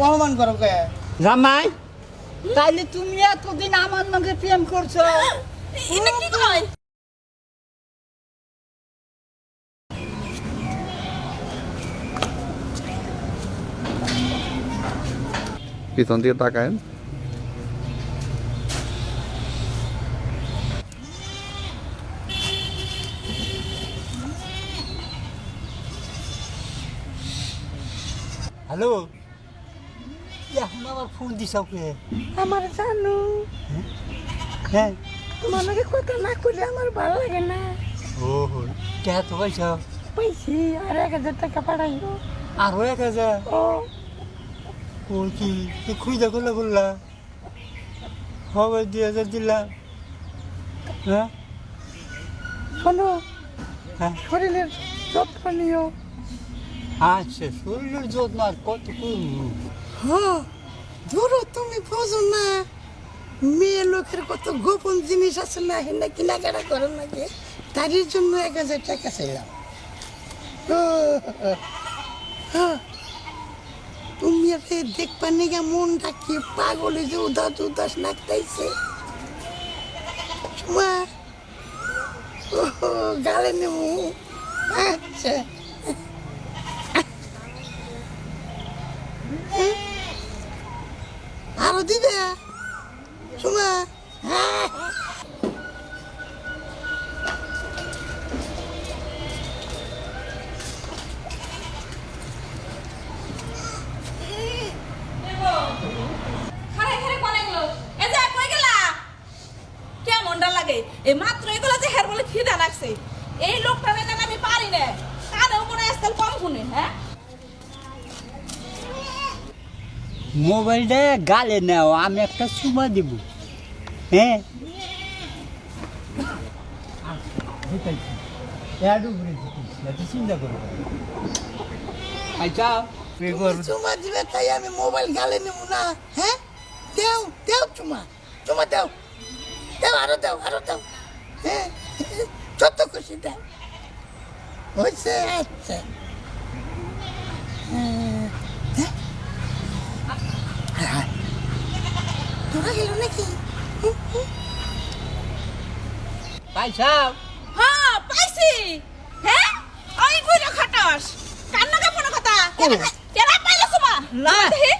অপমান করো কে? জামাই তাইলে তুমি এতদিন আমার লগে প্রেম করছো? এটা কি কয়? পিছন দিকে তাকায়েন। হ্যালো, এখন আবার ফোন দিছ কে? আমার জানো হ্যাঁ, তোমার লগে কথা না করলে আমার ভালো লাগে না। ও কে তো পয়সা পাইছি আর 1000 টাকা পাঠাইও। আরো 1000? ও ও কি তুই খুঁজা করলে বললা? হবে 2000 দিলাম। হ্যাঁ শোনো, হ্যাঁ, শরীরের যত্ন নিও। আচ্ছা, শরীরের যত্ন আর কত করবো? হ্যাঁ, ধরো তুমি বোঝো না, মেয়ে লোকের কত গোপন জিনিস আছে না, হেনা কেনাকাটা করো নাকি, তারই জন্য 1000 টাকা চাইলাম। ও, হ্যাঁ, তুমি এতে দেখবা নাকি মনটা কি পাগলে যে উদাস উদাস লাগতেছে। মা, ও গালে নেবো। আচ্ছা, আরো দিবে শোনা। খারে খারে কোন এগুলো? এ যে কই গেলা? কেমনটা লাগে? এই মাত্র এগুলো যে হের বলে খিদা লাগছে। এই লোকটা না আমি পারি না। কানেও মনে আজকাল কম শুনে, হ্যাঁ? মোবাইলটা গালে নাও, আমি একটা চুমা দিব। হ্যাঁ, চিন্তা করো। আচ্ছা, চুমা দিবে তাই আমি মোবাইল গালে নেব না? হ্যাঁ, দেও দেও চুমা, চুমা দেও, দেও আরো দেও, আরো দেও। হ্যাঁ, যত খুশি দেও। হয়েছে, আচ্ছা। তোরা গেল নাকি? পাইছা? হ্যাঁ, পাইছি। হ্যাঁ? ওই বুইরা খাটাস। কান্না কাপড় কথা। কেরা পাইলা সুমা? না। দেখি।